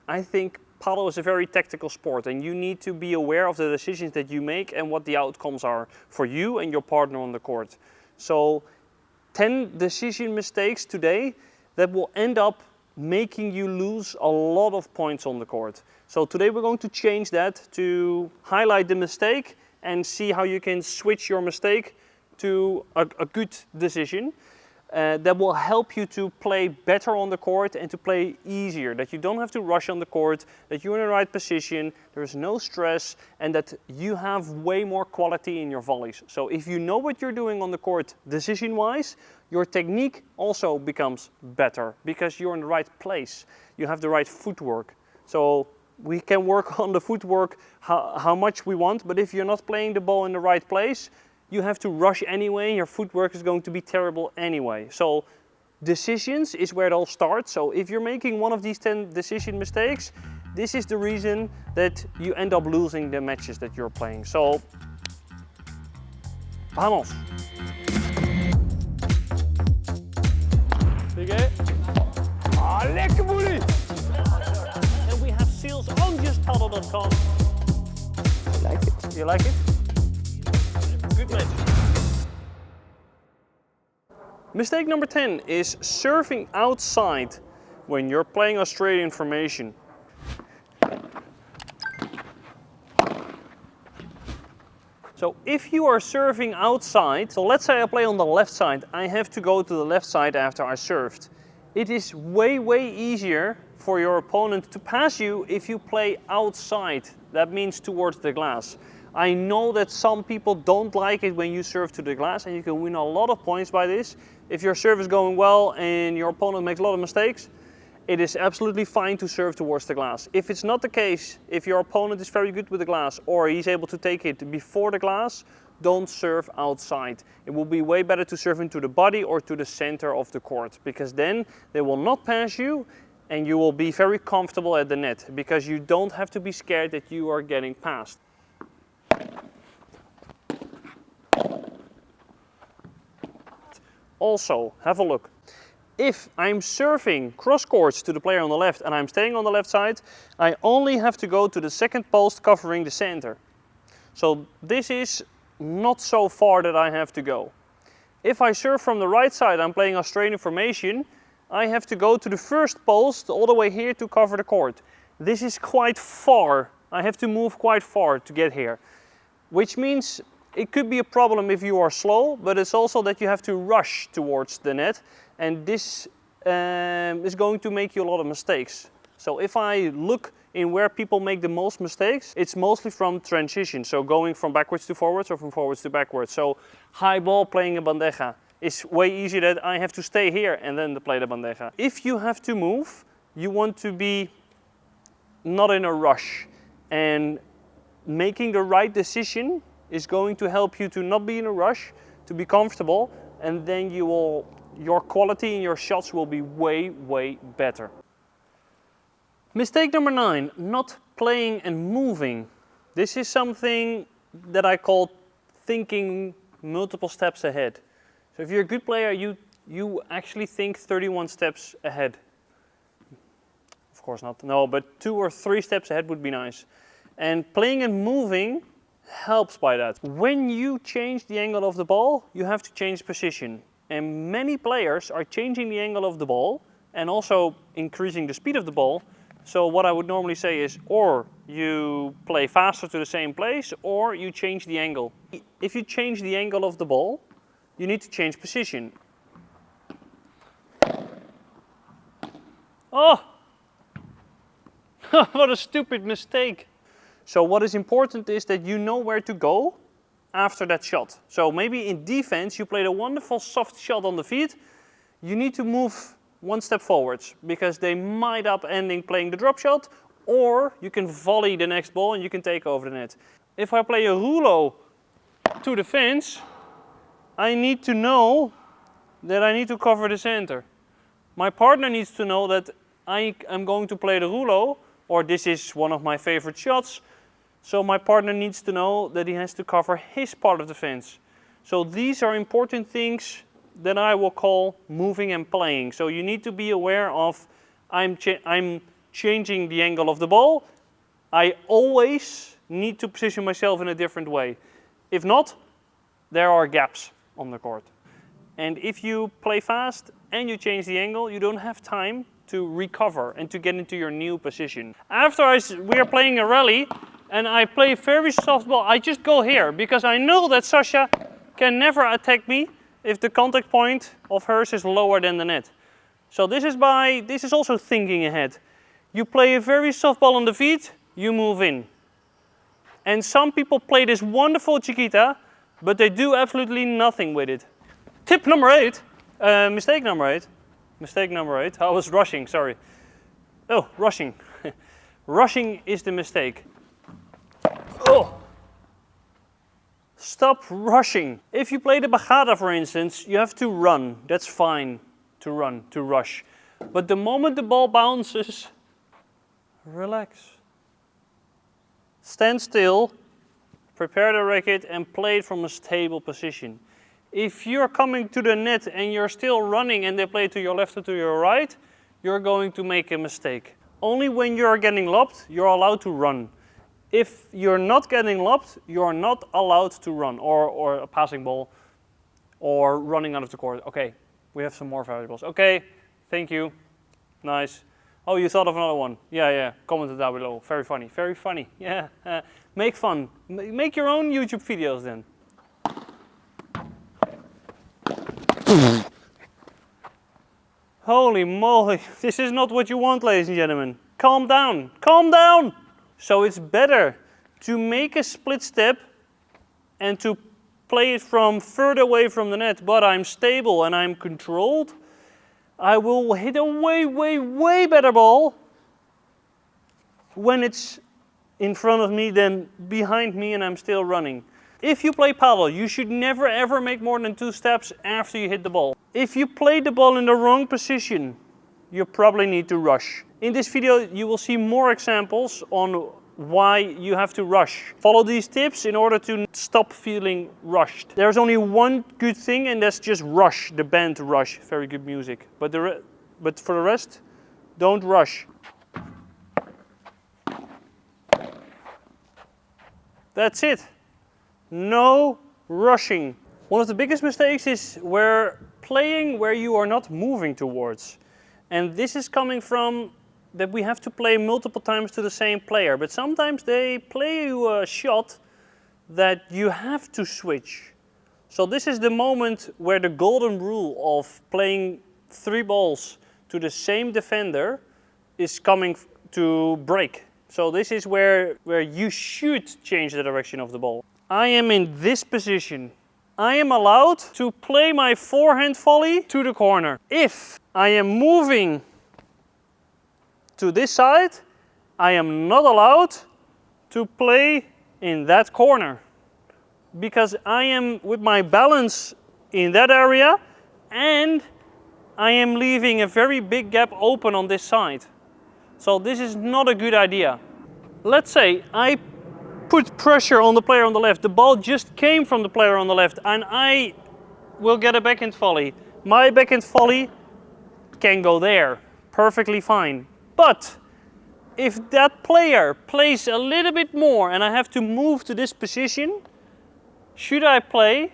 I think Padel is a very tactical sport, and you need to be aware of the decisions that you make and what the outcomes are for you and your partner on the court. So 10 decision mistakes today that will end up making you lose a lot of points on the court. So today we're going to change that to highlight the mistake and see how you can switch your mistake to a good decision that will help you to play better on the court and to play easier, that you don't have to rush on the court, that you're in the right position, there's no stress, and that you have way more quality in your volleys. So if you know what you're doing on the court decision-wise, your technique also becomes better because you're in the right place. You have the right footwork. So we can work on the footwork how much we want, but if you're not playing the ball in the right place, you have to rush anyway, your footwork is going to be terrible anyway. So decisions is where it all starts. So if you're making one of these 10 decision mistakes, this is the reason that you end up losing the matches that you're playing. So, vamos! Sigue. Ah, lekker boelie! And we have sales on justpadel.com. I like it. You like it? Good match. Mistake number 10 is serving outside when you're playing Australian formation. So if you are serving outside, so let's say I play on the left side, I have to go to the left side after I served. It is way easier for your opponent to pass you if you play outside. That means towards the glass. I know that some people don't like it when you serve to the glass, and you can win a lot of points by this. If your serve is going well and your opponent makes a lot of mistakes, it is absolutely fine to serve towards the glass. If it's not the case, if your opponent is very good with the glass or he's able to take it before the glass, don't serve outside. It will be way better to serve into the body or to the center of the court, because then they will not pass you and you will be very comfortable at the net, because you don't have to be scared that you are getting passed. Also, have a look. If I'm serving cross courts to the player on the left and I'm staying on the left side, I only have to go to the second post covering the center. So this is not so far that I have to go. If I serve from the right side, I'm playing Australian formation, I have to go to the first post all the way here to cover the court. This is quite far. I have to move quite far to get here, which means it could be a problem if you are slow, but it's also that you have to rush towards the net, and this is going to make you a lot of mistakes. So if I look in where people make the most mistakes, it's mostly from transition, so going from backwards to forwards or from forwards to backwards. So high ball playing a bandeja is way easier that I have to stay here and then play the bandeja. If you have to move, you want to be not in a rush, and making the right decision is going to help you to not be in a rush, to be comfortable, and then your quality and your shots will be way better. Mistake number 9, not playing and moving. This is something that I call thinking multiple steps ahead. So if you're a good player, you actually think 31 steps ahead. Of course not, no, but 2 or 3 steps ahead would be nice. And playing and moving helps by that. When you change the angle of the ball, you have to change position. And many players are changing the angle of the ball and also increasing the speed of the ball. So what I would normally say is, or you play faster to the same place, or you change the angle. If you change the angle of the ball, you need to change position. Oh! What a stupid mistake. So what is important is that you know where to go after that shot. So maybe in defense you played a wonderful soft shot on the feet. You need to move 1 step forwards, because they might up ending playing the drop shot, or you can volley the next ball and you can take over the net. If I play a rouleau to the fence, I need to know that I need to cover the center. My partner needs to know that I am going to play the rouleau, or this is one of my favorite shots. So my partner needs to know that he has to cover his part of the fence. So these are important things that I will call moving and playing. So you need to be aware of, I'm changing the angle of the ball, I always need to position myself in a different way. If not, there are gaps on the court. And if you play fast and you change the angle, you don't have time to recover and to get into your new position. After we are playing a rally and I play very soft ball, I just go here because I know that Sasha can never attack me if the contact point of hers is lower than the net. So this is also thinking ahead. You play a very soft ball on the feet, you move in. And some people play this wonderful Chiquita, but they do absolutely nothing with it. Tip number 8, mistake number 8. Mistake number 8, I was rushing, sorry. Oh, rushing. Rushing is the mistake. Oh. Stop rushing. If you play the Bajada, for instance, you have to run. That's fine, to run, to rush. But the moment the ball bounces, relax. Stand still, prepare the racket and play it from a stable position. If you're coming to the net and you're still running and they play to your left or to your right, you're going to make a mistake. Only when you're getting lobbed, you're allowed to run. If you're not getting lobbed, you're not allowed to run, or a passing ball, or running out of the court. Okay, we have some more variables. Okay, thank you. Nice. Oh, you thought of another one. Yeah, comment it down below. Very funny, very funny. Yeah, make fun. Make your own YouTube videos then. Holy moly, this is not what you want, ladies and gentlemen. Calm down, calm down! So it's better to make a split step and to play it from further away from the net, but I'm stable and I'm controlled. I will hit a way better ball when it's in front of me than behind me and I'm still running. If you play paddle, you should never ever make more than 2 steps after you hit the ball. If you play the ball in the wrong position, you probably need to rush. In this video, you will see more examples on why you have to rush. Follow these tips in order to stop feeling rushed. There's only one good thing, and that's just rush, the band Rush. Very good music. But for the rest, don't rush. That's it. No rushing. One of the biggest mistakes is playing where you are not moving towards. And this is coming from that we have to play multiple times to the same player. But sometimes they play you a shot that you have to switch. So this is the moment where the golden rule of playing 3 balls to the same defender is coming to break. So this is where you should change the direction of the ball. I am in this position. I am allowed to play my forehand volley to the corner. If I am moving to this side, I am not allowed to play in that corner because I am with my balance in that area and I am leaving a very big gap open on this side. So this is not a good idea. Let's say I put pressure on the player on the left. The ball just came from the player on the left and I will get a backhand volley. My backhand volley can go there, perfectly fine. But if that player plays a little bit more and I have to move to this position, should I play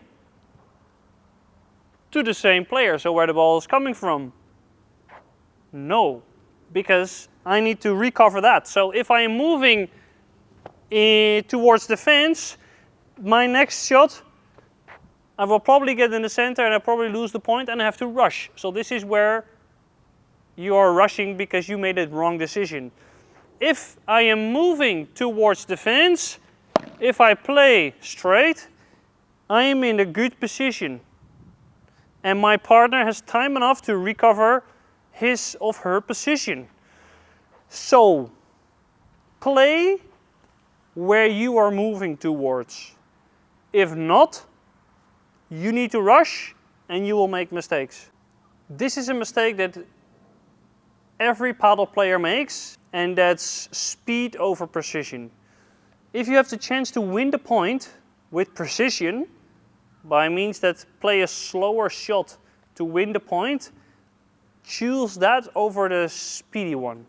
to the same player, so where the ball is coming from? No, because I need to recover that. So if I am moving towards the fence, my next shot, I will probably get in the center and I probably lose the point and I have to rush. So this is where you are rushing because you made a wrong decision. If I am moving towards the fence, if I play straight, I am in a good position. And my partner has time enough to recover his or her position. So, play where you are moving towards. If not, you need to rush and you will make mistakes. This is a mistake that every paddle player makes, and that's speed over precision. If you have the chance to win the point with precision, by means that play a slower shot to win the point, choose that over the speedy one.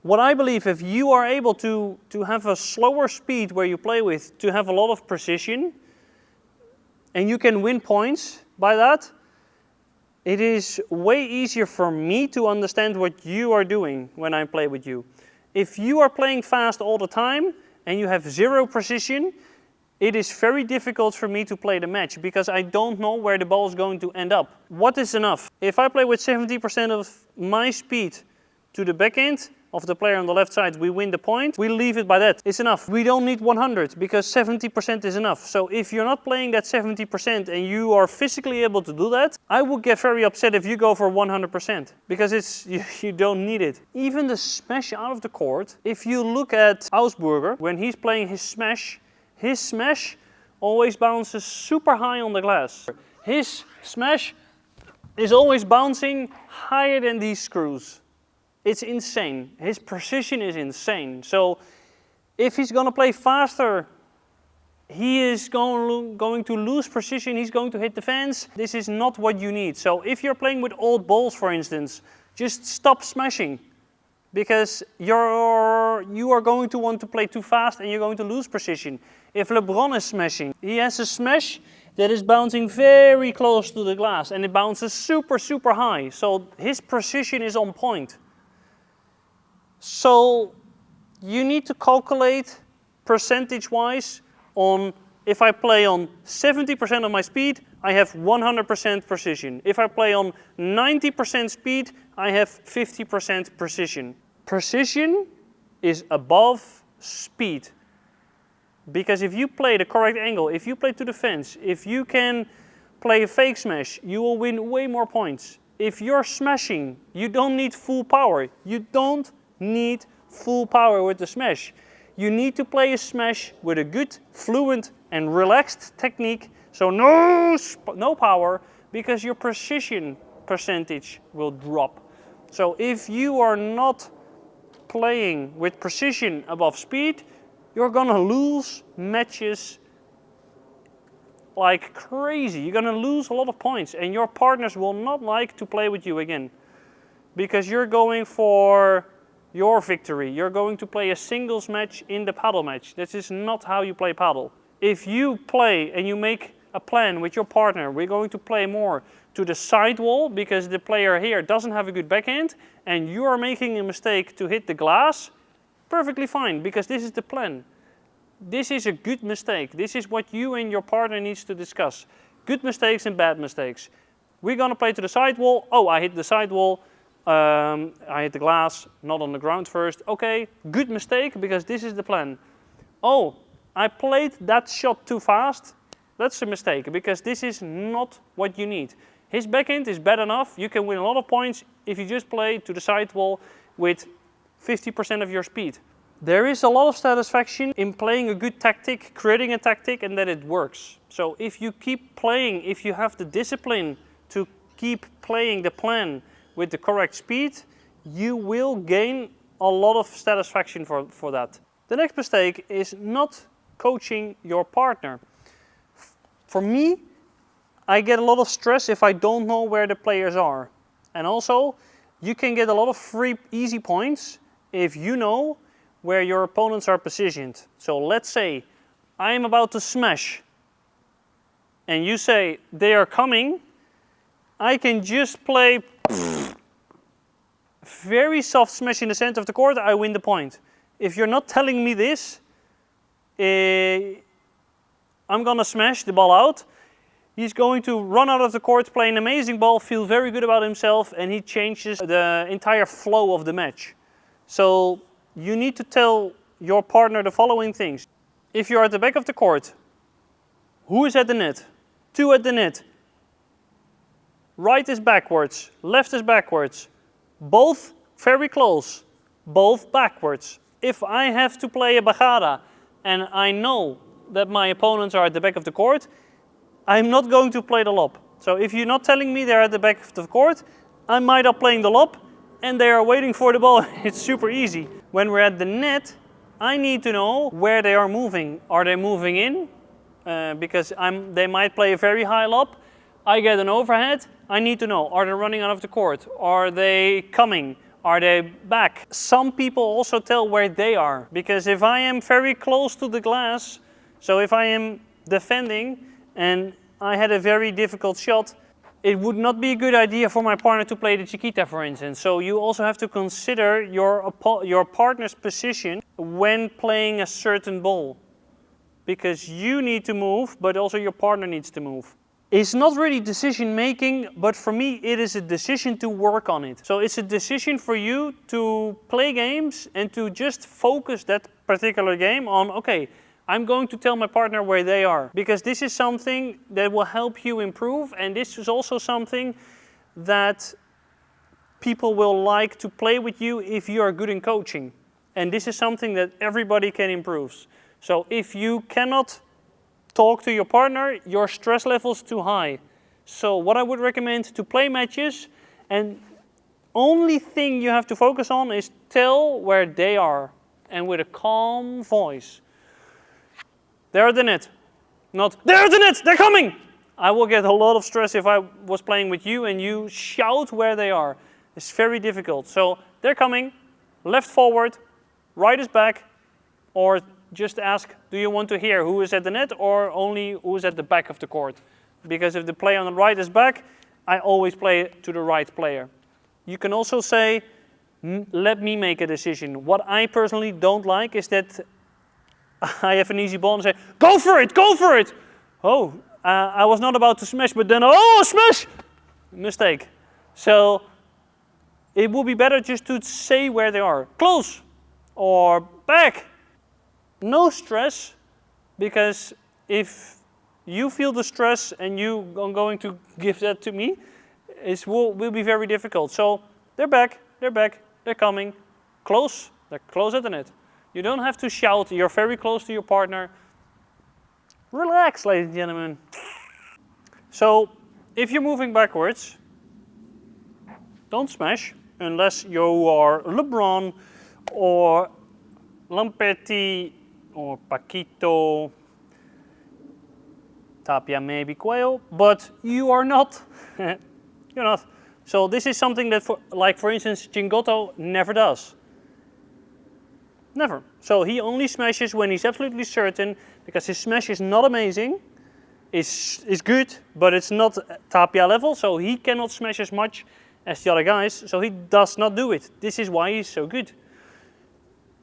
What I believe, if you are able to have a slower speed where you play with, to have a lot of precision, and you can win points by that, it is way easier for me to understand what you are doing when I play with you. If you are playing fast all the time and you have zero precision, it is very difficult for me to play the match because I don't know where the ball is going to end up. What is enough? If I play with 70% of my speed to the backhand of the player on the left side, we win the point, we leave it by that. It's enough. We don't need 100 because 70% is enough. So if you're not playing that 70% and you are physically able to do that, I would get very upset if you go for 100% because you don't need it. Even the smash out of the court, if you look at Augsburger, when he's playing his smash always bounces super high on the glass. His smash is always bouncing higher than these screws. It's insane. His precision is insane. So if he's going to play faster, he is going to lose precision. He's going to hit the fence. This is not what you need. So if you're playing with old balls, for instance, just stop smashing. Because you are going to want to play too fast and you're going to lose precision. If LeBron is smashing, he has a smash that is bouncing very close to the glass and it bounces super, super high. So his precision is on point. So you need to calculate percentage-wise on if I play on 70% of my speed, I have 100% precision. If I play on 90% speed, I have 50% precision. Precision is above speed. Because if you play the correct angle, if you play to the fence, if you can play a fake smash, you will win way more points. If you're smashing, you don't need full power. You don't need full power with the smash. You need to play a smash with a good, fluent and relaxed technique. So no power, because your precision percentage will drop. So if you are not playing with precision above speed, you're gonna lose matches like crazy. You're gonna lose a lot of points and your partners will not like to play with you again. Because you're going for your victory. You're going to play a singles match in the paddle match. This is not how you play paddle. If you play and you make a plan with your partner, we're going to play more to the side wall because the player here doesn't have a good backhand and you are making a mistake to hit the glass, perfectly fine, because this is the plan. This is a good mistake. This is what you and your partner needs to discuss. Good mistakes and bad mistakes. We're going to play to the side wall. Oh, I hit the side wall. I hit the glass, not on the ground first. Okay, good mistake, because this is the plan. Oh, I played that shot too fast. That's a mistake, because this is not what you need. His backhand is bad enough. You can win a lot of points if you just play to the side wall with 50% of your speed. There is a lot of satisfaction in playing a good tactic, creating a tactic, and that it works. So if you keep playing, if you have the discipline to keep playing the plan with the correct speed, you will gain a lot of satisfaction for that. The next mistake is not coaching your partner. For me, I get a lot of stress if I don't know where the players are. And also, you can get a lot of free, easy points if you know where your opponents are positioned. So let's say I am about to smash and you say they are coming, I can just play very soft smash in the center of the court, I win the point. If you're not telling me this, I'm gonna smash the ball out. He's going to run out of the court, play an amazing ball, feel very good about himself, and he changes the entire flow of the match. So you need to tell your partner the following things. If you're at the back of the court, who is at the net? 2 at the net. Right is backwards, left is backwards. Both very close, both backwards. If I have to play a bajada and I know that my opponents are at the back of the court, I'm not going to play the lob. So if you're not telling me they're at the back of the court, I might up playing the lob and they are waiting for the ball. It's super easy. When we're at the net, I need to know where they are moving. Are they moving in? Because they might play a very high lob. I get an overhead. I need to know, are they running out of the court? Are they coming? Are they back? Some people also tell where they are, because if I am very close to the glass, so if I am defending and I had a very difficult shot, it would not be a good idea for my partner to play the Chiquita, for instance. So you also have to consider your partner's position when playing a certain ball, because you need to move, but also your partner needs to move. It's not really decision making, but for me it is a decision to work on it. So it's a decision for you to play games and to just focus that particular game on, okay, I'm going to tell my partner where they are, because this is something that will help you improve, and this is also something that people will like to play with you if you are good in coaching. And this is something that everybody can improve. So if you cannot talk to your partner, your stress level is too high. So what I would recommend to play matches, and only thing you have to focus on is tell where they are, and with a calm voice. They're at the net. Not, they're at the net, they're coming! I will get a lot of stress if I was playing with you and you shout where they are. It's very difficult. So they're coming, left forward, right is back, or just ask, do you want to hear who is at the net or only who is at the back of the court? Because if the player on the right is back, I always play to the right player. You can also say, let me make a decision. What I personally don't like is that I have an easy ball and say, go for it, go for it. Oh, I was not about to smash, but then, oh, smash! Mistake. So it would be better just to say where they are. Close or back. No stress, because if you feel the stress and you are going to give that to me, it will be very difficult. So they're back, they're coming. Close, they're close at the net. You don't have to shout, you're very close to your partner. Relax, ladies and gentlemen. So, if you're moving backwards, don't smash, unless you are LeBron or Lamperti or Paquito, Tapia maybe Cuello, but you are not. You're not. So this is something that, for instance, Chingotto never does. Never. So he only smashes when he's absolutely certain, because his smash is not amazing. It's good, but it's not Tapia level, so he cannot smash as much as the other guys, so he does not do it. This is why he's so good.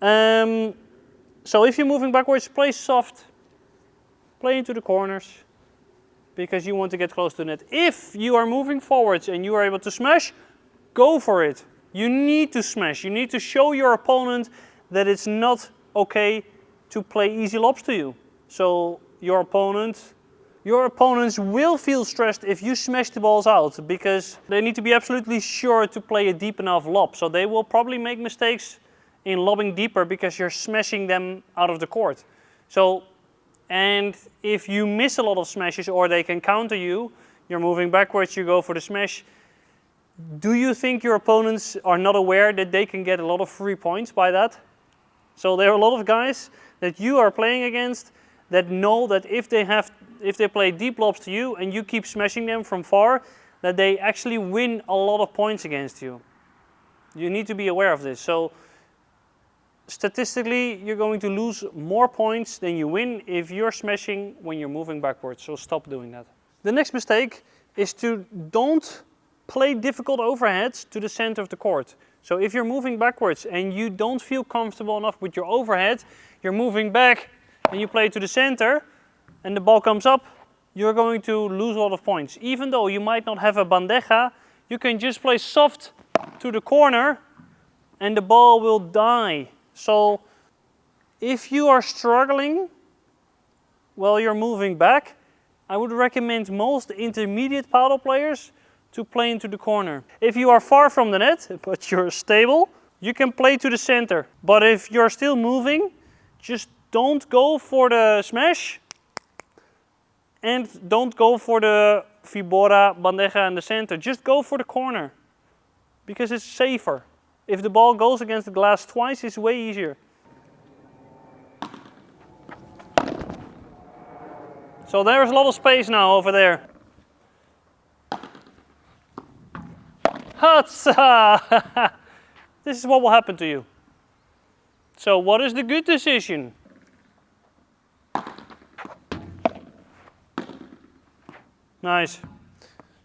So if you're moving backwards, play soft. Play into the corners, because you want to get close to the net. If you are moving forwards and you are able to smash, go for it. You need to smash. You need to show your opponent that it's not okay to play easy lobs to you. So your opponents will feel stressed if you smash the balls out, because they need to be absolutely sure to play a deep enough lob. So they will probably make mistakes in lobbing deeper because you're smashing them out of the court. So, and if you miss a lot of smashes or they can counter you, you're moving backwards, you go for the smash. Do you think your opponents are not aware that they can get a lot of free points by that? So there are a lot of guys that you are playing against that know that if they play deep lobs to you and you keep smashing them from far, that they actually win a lot of points against you. You need to be aware of this. So statistically, you're going to lose more points than you win if you're smashing when you're moving backwards. So stop doing that. The next mistake is to don't play difficult overheads to the center of the court. So if you're moving backwards and you don't feel comfortable enough with your overhead, you're moving back and you play to the center and the ball comes up, you're going to lose a lot of points. Even though you might not have a bandeja, you can just play soft to the corner and the ball will die. So if you are struggling while you're moving back, I would recommend most intermediate paddle players to play into the corner. If you are far from the net, but you're stable, you can play to the center. But if you're still moving, just don't go for the smash and don't go for the Vibora, bandeja in the center. Just go for the corner, because it's safer. If the ball goes against the glass twice, it's way easier. So there's a lot of space now over there. Hatsa! this is what will happen to you. So what is the good decision? Nice.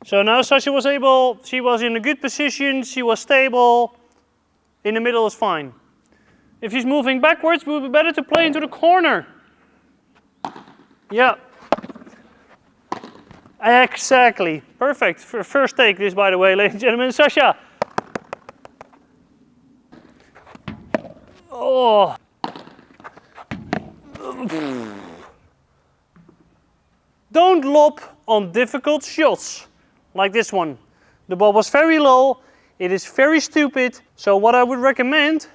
So now Sasha was able, she was in a good position, she was stable, in the middle is fine. If she's moving backwards, it would be better to play into the corner. Yeah. Exactly. Perfect. First take this, by the way, ladies and gentlemen. Sasha. Oh. Don't lob on difficult shots like this one. The ball was very low. It is very stupid. So what I would recommend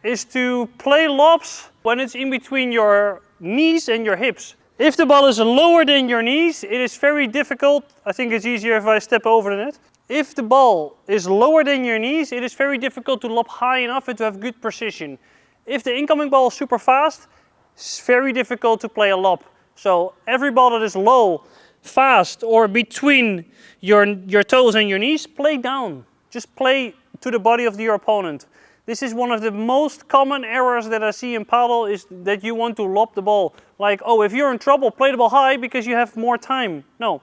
is to play lobs when it's in between your knees and your hips. If the ball is lower than your knees, it is very difficult. I think it's easier if I step over the net. If the ball is lower than your knees, it is very difficult to lob high enough and to have good precision. If the incoming ball is super fast, it's very difficult to play a lob. So every ball that is low, fast, or between your toes and your knees, play down. Just play to the body of your opponent. This is one of the most common errors that I see in Padel, is that you want to lob the ball. Like, oh, if you're in trouble, play the ball high because you have more time. No.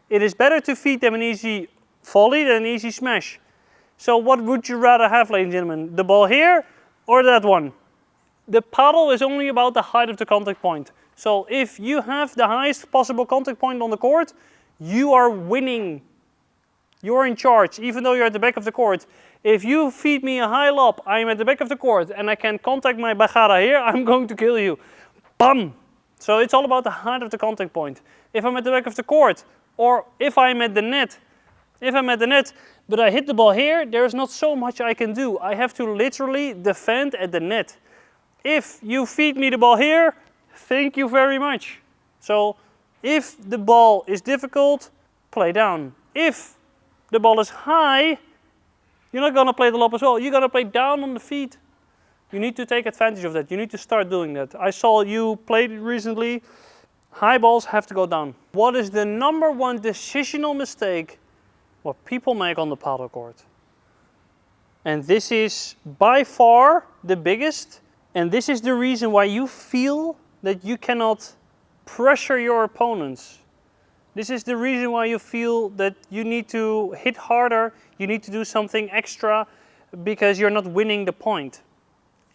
It is better to feed them an easy volley than an easy smash. So what would you rather have, ladies and gentlemen? The ball here or that one? The Padel is only about the height of the contact point. So if you have the highest possible contact point on the court, you are winning. You're in charge, even though you're at the back of the court. If you feed me a high lob, I'm at the back of the court and I can contact my bajada here, I'm going to kill you. Bam! So it's all about the height of the contact point. If I'm at the back of the court, or if I'm at the net, but I hit the ball here, there's not so much I can do. I have to literally defend at the net. If you feed me the ball here, thank you very much. So if the ball is difficult, play down. If the ball is high, you're not going to play the lob as well. You're going to play down on the feet. You need to take advantage of that. You need to start doing that. I saw you play it recently. High balls have to go down. What is the number one decisional mistake what people make on the paddle court? And this is by far the biggest. And this is the reason why you feel that you cannot pressure your opponents. This is the reason why you feel that you need to hit harder, you need to do something extra because you're not winning the point.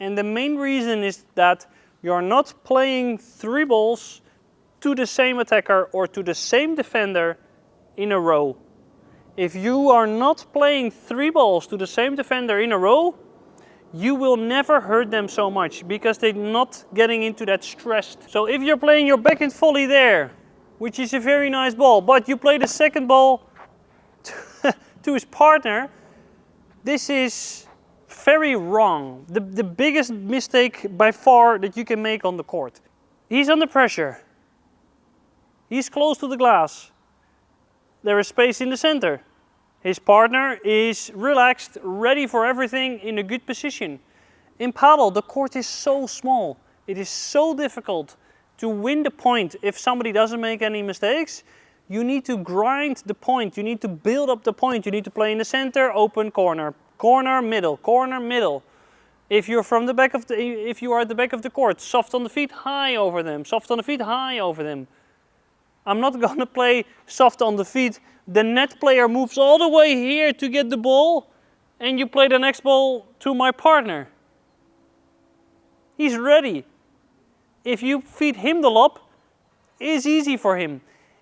And the main reason is that you're not playing 3 balls to the same attacker or to the same defender in a row. If you are not playing 3 balls to the same defender in a row, you will never hurt them so much because they're not getting into that stress. So if you're playing your backhand volley there, which is a very nice ball, but you play the second ball to his partner, this is very wrong. The biggest mistake by far that you can make on the court. He's under pressure. He's close to the glass. There is space in the center. His partner is relaxed, ready for everything, in a good position. In Padel, the court is so small. It is so difficult to win the point if somebody doesn't make any mistakes. You need to grind the point. You need to build up the point. You need to play in the center, open corner, corner, middle, corner, middle. If you're from the back of if you are at the back of the court, soft on the feet, high over them. Soft on the feet, high over them. I'm not going to play soft on the feet. The net player moves all the way here to get the ball, and you play the next ball to my partner. He's ready. If you feed him the lob, it's easy for him.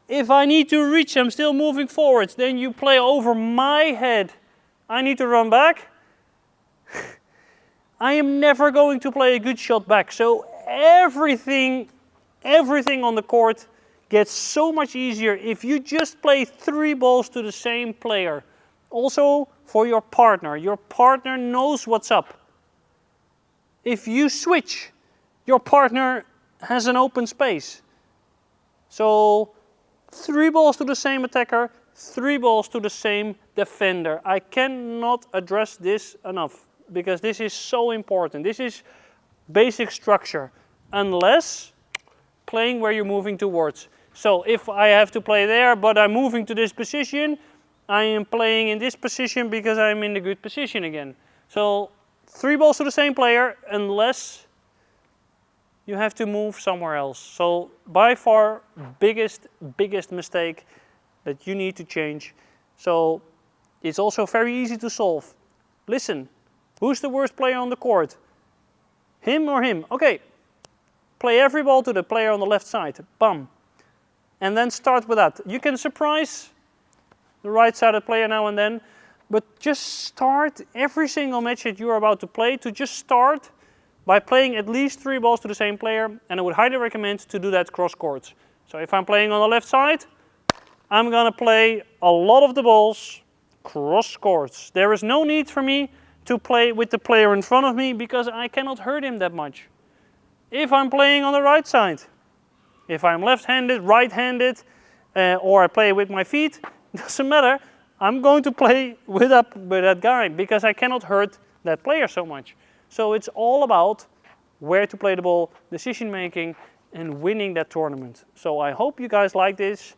If I need to reach, I'm still moving forwards, then you play over my head. I need to run back. I am never going to play a good shot back. So everything on the court gets so much easier if you just play 3 balls to the same player. Also for your partner. Your partner knows what's up. If you switch, your partner has an open space. So 3 balls to the same attacker, 3 balls to the same defender. I cannot address this enough because this is so important. This is basic structure. Unless playing where you're moving towards. So if I have to play there, but I'm moving to this position, I am playing in this position because I'm in a good position again. So 3 balls to the same player unless you have to move somewhere else. So by far biggest mistake that you need to change. So it's also very easy to solve. Listen, who's the worst player on the court? Him or him? Okay, play every ball to the player on the left side. Bam. And then start with that. You can surprise the right-sided player now and then, but just start every single match that you're about to play to just start by playing at least 3 balls to the same player, and I would highly recommend to do that cross courts. So if I'm playing on the left side, I'm gonna play a lot of the balls cross courts. There is no need for me to play with the player in front of me because I cannot hurt him that much. If I'm playing on the right side, if I'm left-handed, right-handed, or I play with my feet, doesn't matter. I'm going to play with that guy because I cannot hurt that player so much. So it's all about where to play the ball, decision making, and winning that tournament. So I hope you guys like this.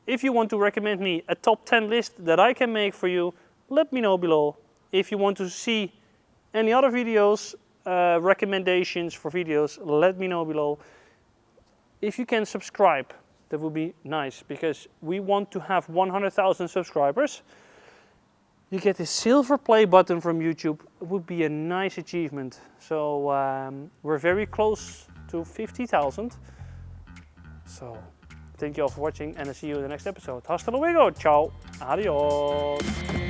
If you want to recommend me a top 10 list that I can make for you, let me know below. If you want to see any other videos, recommendations for videos, let me know below. If you can subscribe, that would be nice because we want to have 100,000 subscribers. You get a silver play button from YouTube. It would be a nice achievement. So we're very close to 50,000. So thank you all for watching and I'll see you in the next episode. Hasta luego. Ciao. Adios.